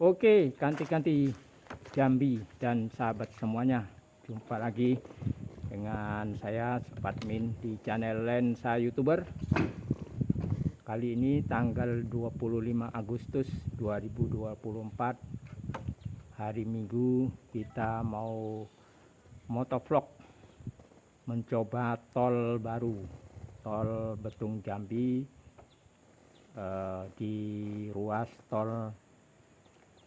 Oke, kanti-kanti Jambi dan sahabat semuanya, jumpa lagi dengan saya Supatmin di channel Lensa YouTuber. Kali ini tanggal 25 Agustus 2024, hari Minggu, kita mau motovlog mencoba tol baru, tol Betung Jambi, di ruas tol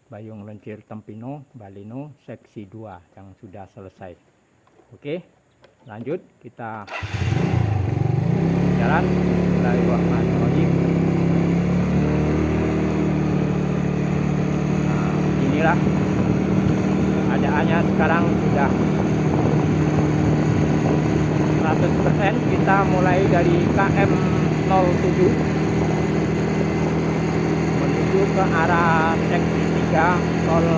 Bayung Lencir Tempino Balino seksi 2 yang sudah selesai. Oke, lanjut kita jalan. Bismillahirrahmanirrahim. Nah, inilah keadaannya sekarang, sudah 100%. Kita mulai dari KM 07 menuju ke arah seksi 3 tol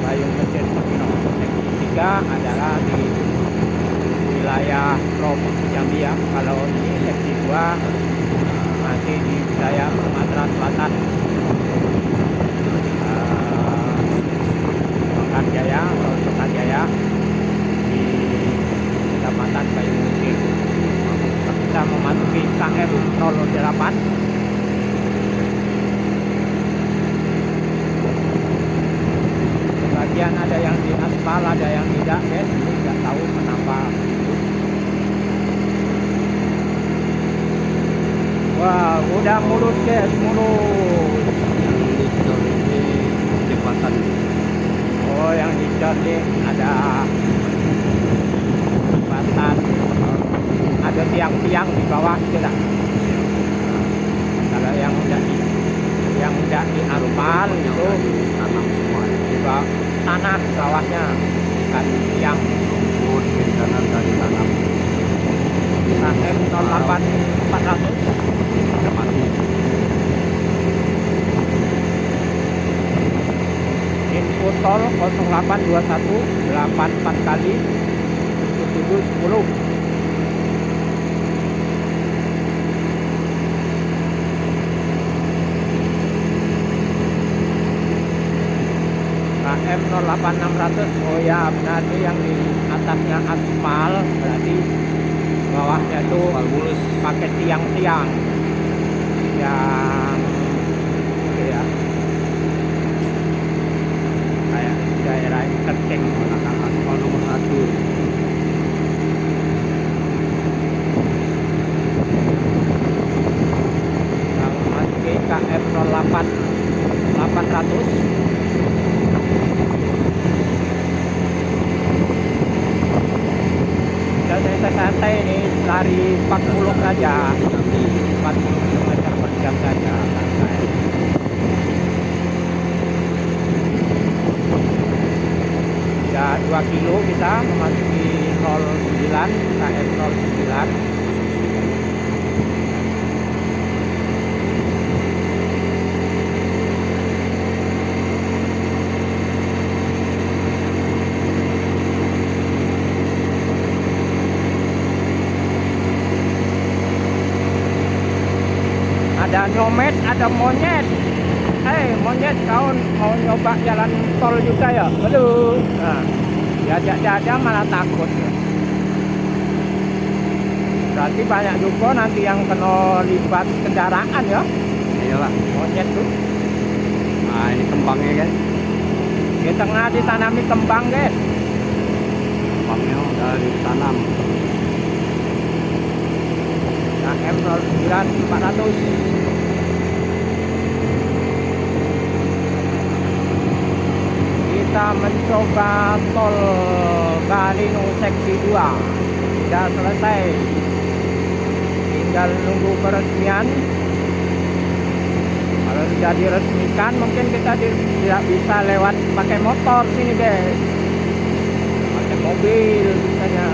Bayung Lencir Tempino. Seksi 3 adalah di wilayah Provinsi Jambi ya. Kalau ini seksi 2 masih di wilayah Sumatera Selatan, Pekanjaya atau Pekanjaya di Kecamatan Bayung Lencir. Kita memasuki KM 08. Bagian ada yang di aspal, ada yang tidak, guys. Ini nggak tahu kenapa. Wah, udah mulus guys, mulus. Yang dicor ini jembatan. Oh, yang dicor nih ada jembatan, ada tiang-tiang di bawah itu dah. Kalau yang udah di aspal itu tanam semua. juga tanah bawahnya, bukan tiang. Rumput kiri kanan dari tanam. KM 08 400 Mati. info tol 0821 84 kali 7710. KM 08600. Oh ya, benar nih, yang di atasnya aspal, berarti bawahnya tuh Aspal mulus. pakai tiang-tiang yang oke ya, kayak daerah Kerceng, Menggunakan aspal nomor 1. yang masuk KM 08 800. Santai ini lari 40 saja, 40 km per jam saja, santai. Ya 2 kilo kita memasuki 09, KM 09. Ada nyomet, ada monyet. Hei monyet, kau mau nyoba jalan tol juga ya? Aduh, nah, diajak-ajak malah takut. Berarti banyak juga nanti yang kena libat kendaraan ya? Iyalah. Monyet tuh. Nah, ini kembangnya kan. Di tengah ditanami kembang guys. Kembangnya udah ditanam. KM 09 400. Kita mencoba tol Balino seksi 2. Sudah selesai, tinggal nunggu peresmian. Kalau sudah diresmikan mungkin kita tidak bisa lewat pakai motor sini guys, pakai mobil misalnya.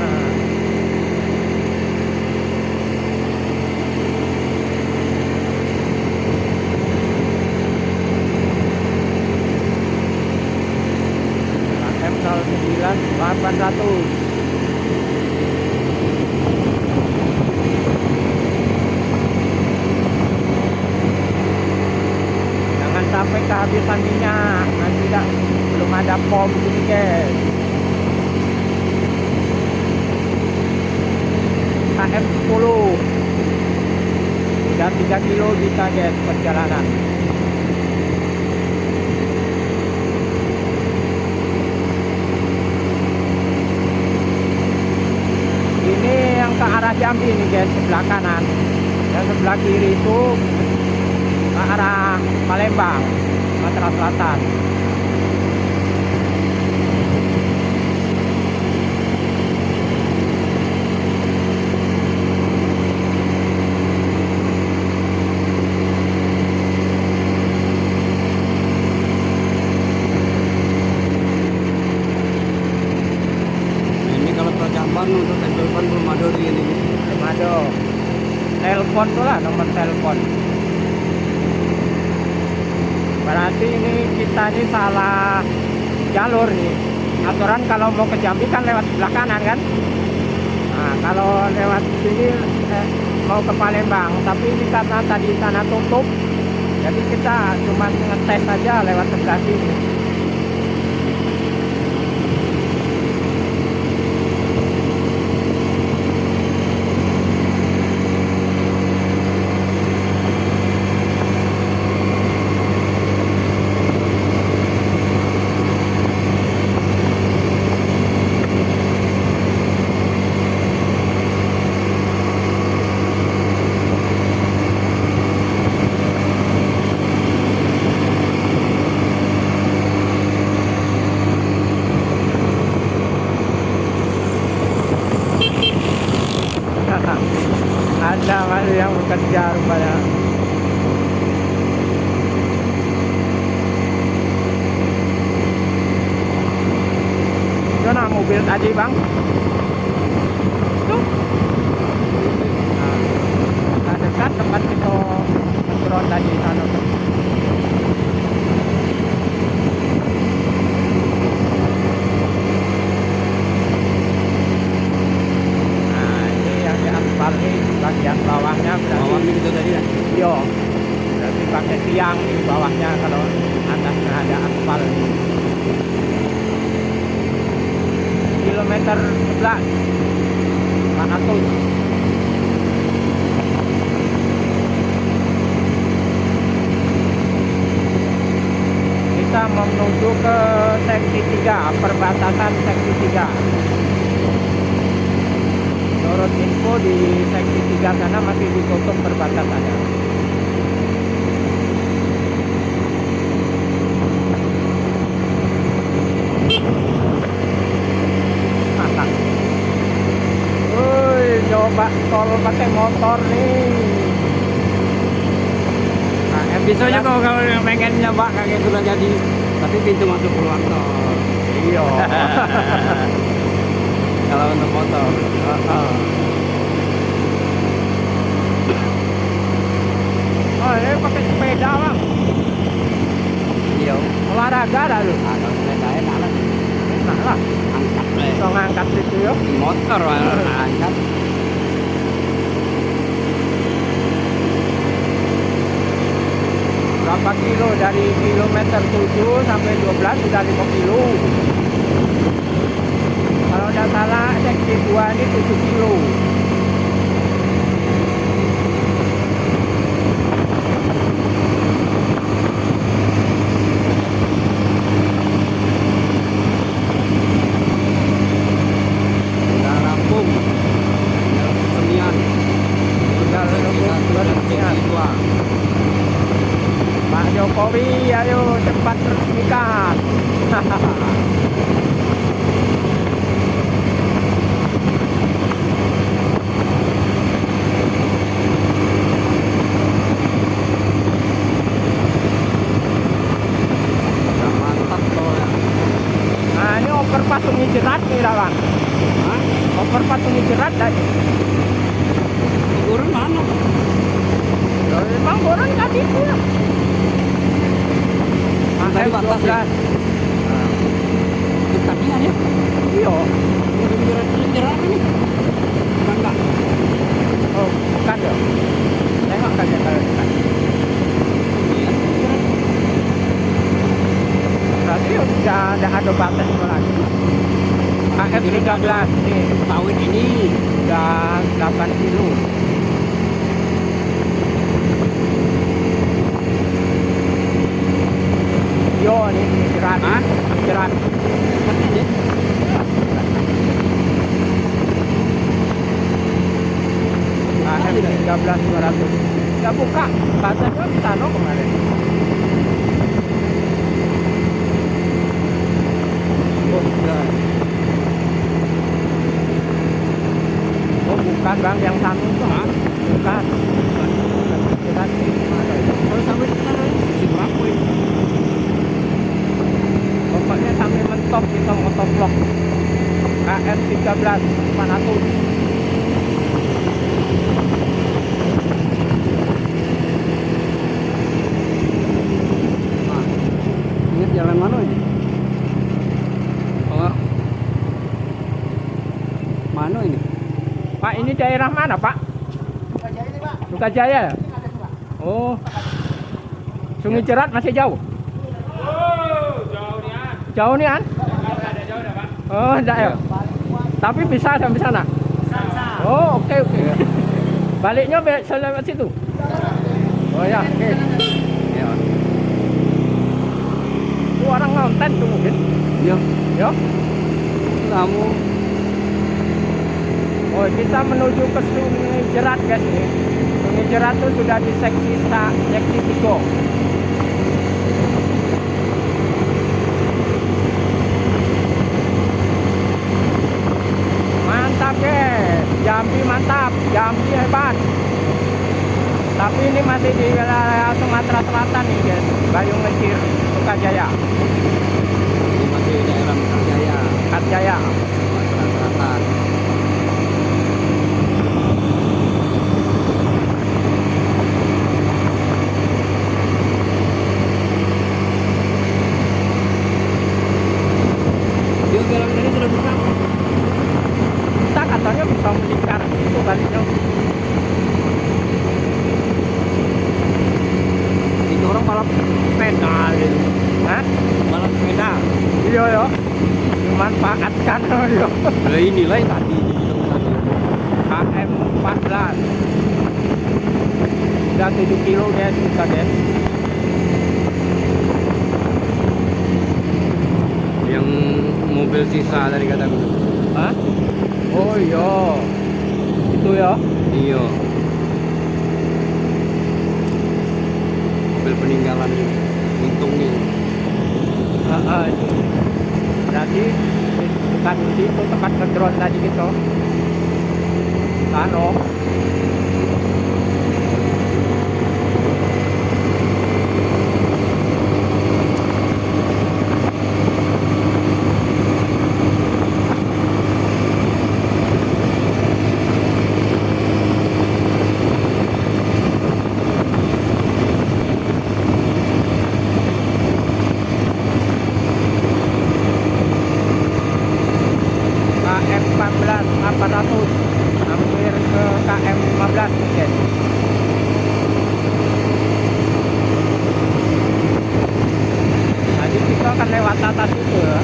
KM 09 800. sampai kehabisan minyak nanti tidak, belum ada pom gini guys. KM 10 udah 3 kilo kita guys perjalanan. Ini yang ke arah Jambi nih guys, sebelah kanan. Dan sebelah kiri itu ke arah Palembang, Sumatera Selatan. Ini kalau perjalanan untuk telepon belum ada di ini. Belum ada. Telepon tuh lah, nomor telepon. Berarti ini kita ini salah jalur nih. Aturan kalau mau ke Jambi kan lewat sebelah kanan kan. Nah, kalau lewat sini mau ke Palembang, tapi ini karena tadi sana tutup, jadi kita cuma ngetes aja lewat sebelah sini. Ada masih yang bekerja rupanya. Mana mobil tadi bang? Tuh. Nah, dekat tempat kita turun tadi sana. Ini bagian bawahnya berarti Bawahnya gitu tadi ya? iya, berarti pakai tiang di bawahnya, kalau atasnya ada aspal. Kilometer 11 400. Kita menuju ke seksi 3, perbatasan seksi 3. Menurut info di seksi 3 sana masih ditutup perbatasannya. Woi, coba tol pakai motor nih. Nah, Biasanya kalau yang pengen nyoba kayak sudah jadi, tapi pintu masuk keluar tol. iya. Kalau untuk motor. Oh, ini pakai sepeda bang. Iya. Olahraga dah lu. Kalau sepeda enak lah. Enak lah. Angkat lah. So ngangkat itu yo. Motor angkat. Berapa kilo dari kilometer 7 sampai 12 sudah 5 kilo. Kalau tidak salah seksi 2 ini 7 kilo. Udah rampung. Semian. Tinggal nunggu berhentian. Pak Jokowi, ayo cepat resmikan. Nah, ini overpass Sungai Jerat nih lawan. Overpass Sungai Jerat tadi. Turun mana? Loh, memang orang tadi itu ya. Tadi batas ya? Itu tadian ya? Iya. Jerat ini? Bukan enggak? Oh, bukan ya. Tengok saja kalau dekat. Iya. Berarti KM13 nih Sawit ini. udah 8 kilo. Yo ini jerat, Hah? jerat. Seperti ini. KM13 200. Nggak buka, katanya bisa no kemarin. Oh, bukan. Oh bukan bang, yang satu tuh. Hah? Bukan. Jerat ini mana itu? Kalau sawit kan si berapa ini? Pokoknya sampai mentok kita motovlog. KM13 400. Nah, ingat jalan mana ini? Oh, mana ini? Pak ini daerah mana Pak? Sukajaya ya? Oh. Sungai Jerat masih jauh? Jauh nih An? Oh, enggak ya? Tapi bisa sampai sana? Oh, oke oke. Baliknya lewat situ? Oh ya, oke. Ya. Itu orang ngonten tuh mungkin. Iya. Ya. Kamu Oh, kita menuju ke Sungai Jerat guys nih. Sungai Jerat tuh sudah di seksi 3. Mantap guys, Jambi mantap, Jambi hebat. Tapi ini masih di wilayah Sumatera Selatan nih guys, Bayung Mesir, Sukajaya, ini masih daerah Mekarjaya, Katjaya. Sumatera Selatan. Dia jalan tadi sudah buka. Kita katanya bisa melingkar itu baliknya. Ini orang balap sepeda gitu. Hah? Balap sepeda. Iya ya, dimanfaatkan ya. Lah inilah yang tadi dibilang tadi. KM14 udah 7 kilo guys kita guys. Yang mobil sisa tadi kataku. Hah? Oh iya, itu ya. Iya. Mobil peninggalan hitung nih. Itu. Berarti bukan di itu tempat ngedrone tadi gitu. Kano. KM14 800 hampir ke KM15 mungkin. Tadi kita akan lewat atas itu ya.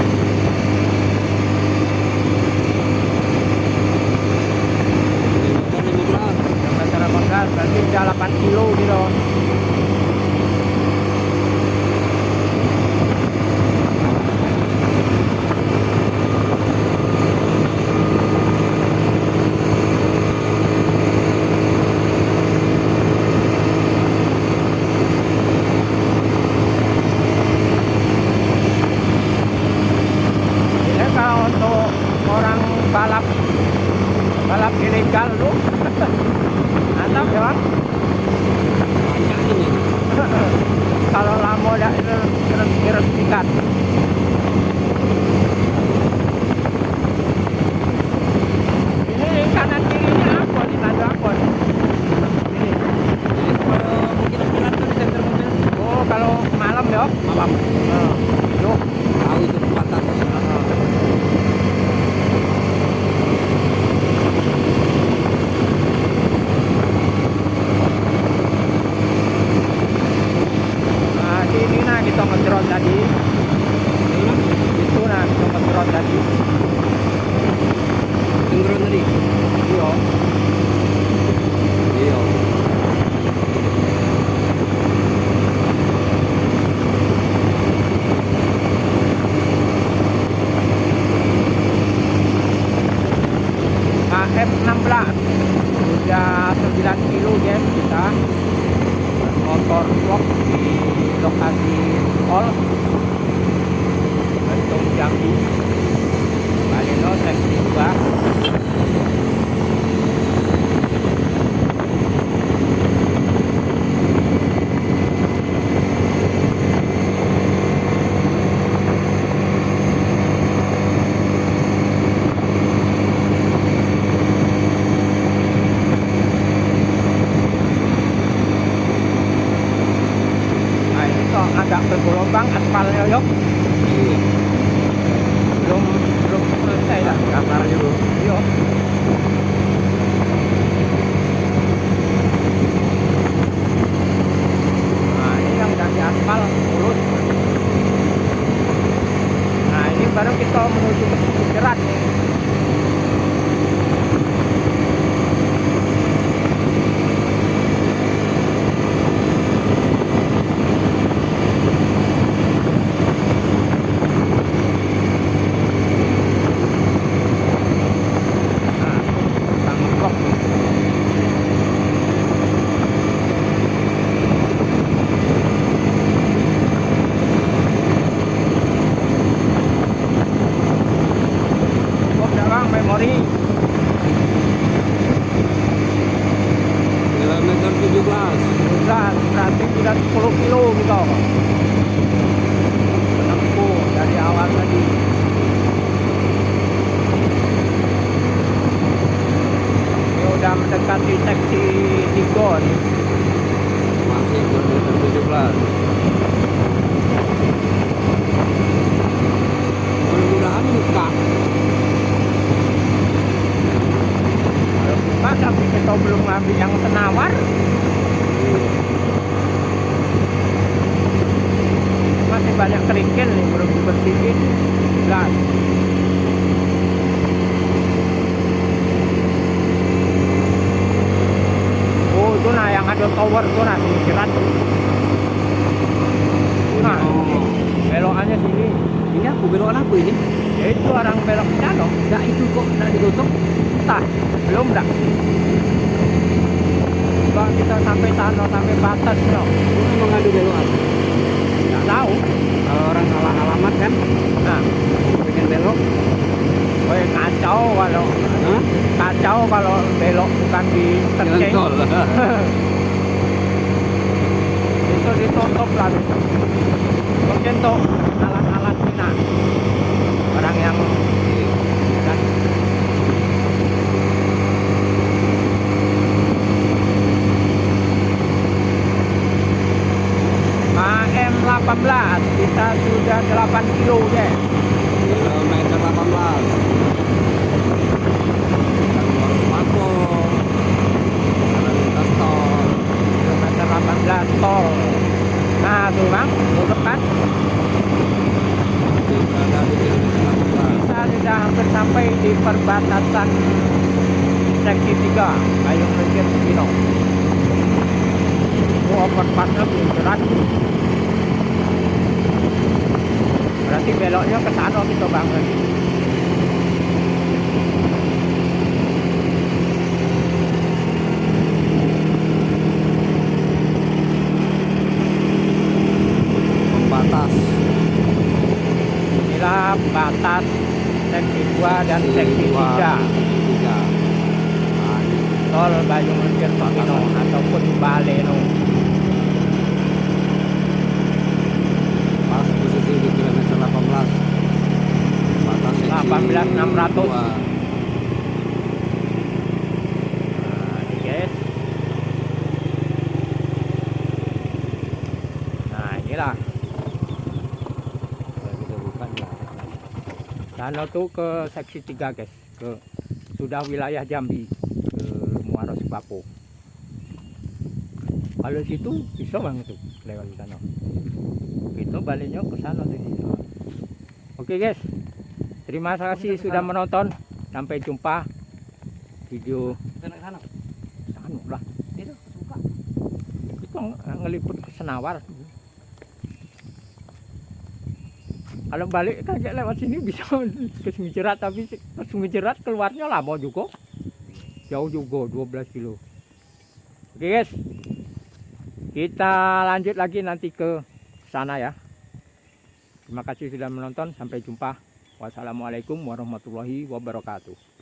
Kilometer 18 berarti udah 8 kilo gitu. Ini kalau untuk orang balap ilegal tuh mantap ya Bang. Banyak ini. Kalau lama udah diresmikan. Ini kanan kirinya apa nih, ada apa nih? Ini. Jadi kalau mungkin pilar tuh di senter mobil. Oh kalau malam ya? Malam. Yuk. Tahu itu batas. Nah di sini nah kita ngedrone tadi. tadi. Iya. Iya. KM16 sudah 9 kilo guys kita motor vlog di lokasi tol Bentung Jambi Baleno seksi 2. Agak bergelombang aspalnya yuk, Iya. belum selesai lah. Kasarnya bro. Iya. Nah ini yang dari aspal mulus. Nah ini baru kita menuju ke Jerat nih. Memori Kilometer 17. berarti sudah 10 kilo gitu menempuh dari awal tadi. Ini udah mendekati seksi 3 nih. Masih kilometer 17. Mudah-mudahan buka. Tapi kita belum ngambil yang senawar. Masih banyak kerikil nih belum dibersihin. Gas. Oh itu nah yang ada tower tuh nah Jerat. Nah belokannya sini. Ini aku belokan apa ini? Ya itu orang belok ke sana. Enggak itu kok enggak ditutup. Entah, belum dah. Coba kita sampai sana, sampai batas no. Memang ada belokan. Nggak tahu. Kalau orang salah alamat kan, Nah, pengen belok. woi kacau kalau Hah? kacau kalau belok bukan di Jalan terceng. tol. Itu ditutup lah. Mungkin tuh alat-alat Cina. Orang yang dan KM18 kita sudah 8 kilo ya. Kilometer 18. Harus Mako. Jalan lintas tol. Kilometer 18 tol. Nah tuh bang, tuh depan Berada di kilometer 18. kita sudah hampir sampai di perbatasan seksi 3 Payung Legian Cibinong. Oh overpassnya belum Jerat. Berarti beloknya ke sana kita bangun. Pembatas. Inilah batas seksi 2 dan seksi 3 3. tol Payung Legian Cibinong ataupun Baleno. Pas posisi di kilometer 18. Batas seksi 18.600. 2. Nah ini guys. Nah inilah Kita buka ya. sana tuh ke seksi 3 guys, ke sudah wilayah Jambi, ke Muara Sepapo. Kalau situ bisa banget tuh lewat di sana. Itu baliknya ke sana tuh. Oke guys, terima kasih sudah menonton. Sampai jumpa video Kita naik sana. anu lah. Itu buka. Itu ngeliput ke Senawar. Kalau balik kan kayak lewat sini bisa ke Sungai Jerat, tapi ke Sungai Jerat keluarnya lama juga. Jauh juga 12 kilo. Oke guys. Kita lanjut lagi nanti ke sana ya. Terima kasih sudah menonton. Sampai jumpa. Wassalamualaikum warahmatullahi wabarakatuh.